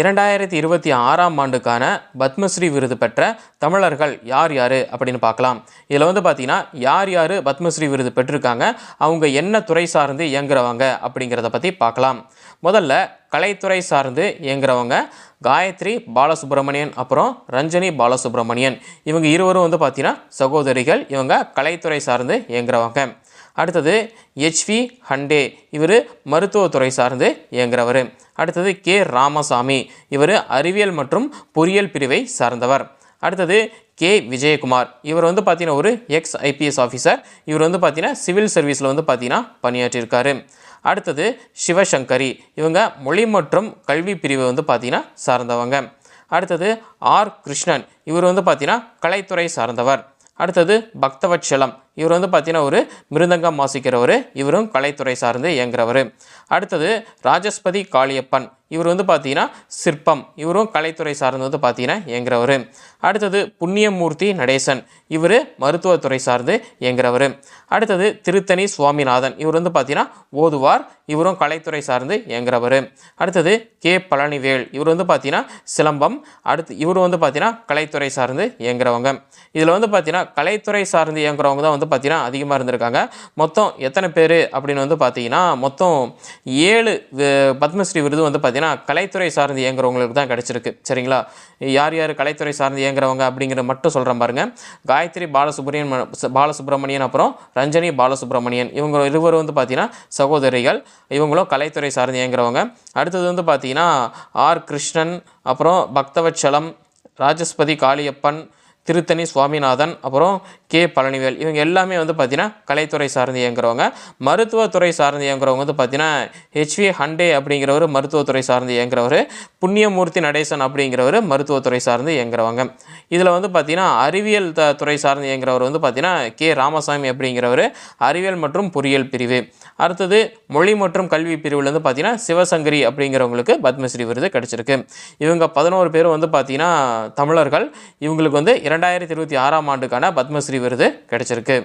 2026ஆம் ஆண்டுக்கான பத்மஸ்ரீ விருது பெற்ற தமிழர்கள் யார் யார் அப்படின்னு பார்க்கலாம். இதில் வந்து பார்த்தீங்கன்னா யார் யார் பத்மஸ்ரீ விருது பெற்றிருக்காங்க, அவங்க என்ன துறை சார்ந்து இயங்குறவங்க அப்படிங்கிறத பற்றி பார்க்கலாம். முதல்ல கலைத்துறை சார்ந்து இயங்குறவங்க காயத்ரி பாலசுப்ரமணியன் அப்புறம் ரஞ்சனி பாலசுப்ரமணியன். இவங்க இருவரும் வந்து பார்த்தீங்கன்னா சகோதரிகள். இவங்க கலைத்துறை சார்ந்து இயங்குறவங்க. அடுத்தது ஹெச்வி ஹண்டே, இவர் மருத்துவத்துறை சார்ந்து இயங்குறவர். அடுத்தது கே ராமசாமி, இவர் அறிவியல் மற்றும் பொறியியல் பிரிவை சார்ந்தவர். அடுத்தது கே விஜயகுமார், இவர் வந்து பார்த்தீங்கன்னா ஒரு எக்ஸ் ஐபிஎஸ் ஆஃபீஸர். இவர் வந்து பார்த்தீங்கன்னா சிவில் சர்வீஸில் வந்து பார்த்தீங்கன்னா பணியாற்றியிருக்காரு. அடுத்தது சிவசங்கரி, இவங்க மொழி மற்றும் கல்வி பிரிவை வந்து பார்த்தீங்கன்னா சார்ந்தவங்க. அடுத்தது ஆர் கிருஷ்ணன், இவர் வந்து பார்த்தீங்கன்னா கலைத்துறை சார்ந்தவர். அடுத்தது பக்தவச்சலம், இவர் வந்து பார்த்தீங்கன்னா ஒரு மிருதங்கம் வாசிக்கிறவர். இவரும் கலைத்துறை சார்ந்து இயங்குறவர். அடுத்தது ராஜஸ்பதி காளியப்பன், இவர் வந்து பார்த்தீங்கன்னா சிற்பம். இவரும் கலைத்துறை சார்ந்து வந்து பார்த்தீங்கன்னா இயங்குறவர். அடுத்தது புண்ணியமூர்த்தி நடேசன், இவர் மருத்துவத்துறை சார்ந்து இயங்குறவர். அடுத்தது திருத்தணி சுவாமிநாதன், இவர் வந்து பார்த்தீங்கன்னா ஓதுவார். இவரும் கலைத்துறை சார்ந்து இயங்குறவர். அடுத்தது கே பழனிவேல், இவர் வந்து பார்த்தீங்கன்னா சிலம்பம். இவர் வந்து பார்த்தீங்கன்னா கலைத்துறை சார்ந்து இயங்குறவங்க. இதில் வந்து பார்த்தீங்கன்னா கலைத்துறை சார்ந்து இயங்குறவங்க தான் வந்து பார்த்தீங்கன்னா அதிகமாக இருந்திருக்காங்க. மொத்தம் எத்தனை பேர் அப்படின்னு வந்து பார்த்தீங்கன்னா மொத்தம் 7 பத்மஸ்ரீ விருது வந்து பார்த்தீங்கன்னா கலைத்துறை சார்ந்து இயங்குறவங்களுக்கு தான் கிடைச்சிருக்கு. சரிங்களா? யார் யார் கலைத்துறை சார்ந்து இயங்குறவங்க அப்படிங்கிறத மட்டும் சொல்கிறேன் பாருங்க. காயத்ரி பாலசுப்ரமணியன் அப்புறம் ரஞ்சனி பாலசுப்ரமணியன், இவங்க இருவரும் வந்து பார்த்தீங்கன்னா சகோதரிகள். இவங்களும் கலைத்துறை சார்ந்து இயங்குறவங்க. அடுத்தது வந்து பார்த்தீங்கன்னா ஆர் கிருஷ்ணன், அப்புறம் பக்தவச்சலம், ராஜஸ்பதி காளியப்பன், திருத்தணி சுவாமிநாதன், அப்புறம் கே பழனிவேல், இவங்க எல்லாமே வந்து பார்த்தீங்கன்னா கலைத்துறை சார்ந்து இயங்குறவங்க. மருத்துவத்துறை சார்ந்து இயங்குறவங்க வந்து பார்த்தீங்கன்னா ஹெச்வி ஹண்டே அப்படிங்கிறவர் மருத்துவத்துறை சார்ந்து இயங்குறவர். புண்ணியமூர்த்தி நடேசன் அப்படிங்கிறவர் மருத்துவத்துறை சார்ந்து இயங்குறவங்க. இதில் வந்து பார்த்தீங்கன்னா அறிவியல் துறை சார்ந்து இயங்குறவர் வந்து பார்த்தீங்கன்னா கே ராமசாமி அப்படிங்கிறவர் அறிவியல் மற்றும் பொறியியல் பிரிவு. அடுத்தது மொழி மற்றும் கல்வி பிரிவில் வந்து பார்த்தீங்கன்னா சிவசங்கரி அப்படிங்கிறவங்களுக்கு பத்மஸ்ரீ விருது கிடைச்சிருக்கு. இவங்க 11 பேரும் வந்து பார்த்தீங்கன்னா தமிழர்கள். இவங்களுக்கு வந்து 2026ஆம் ஆண்டுக்கான பத்மஸ்ரீ விருது கிடைச்சிருக்கு.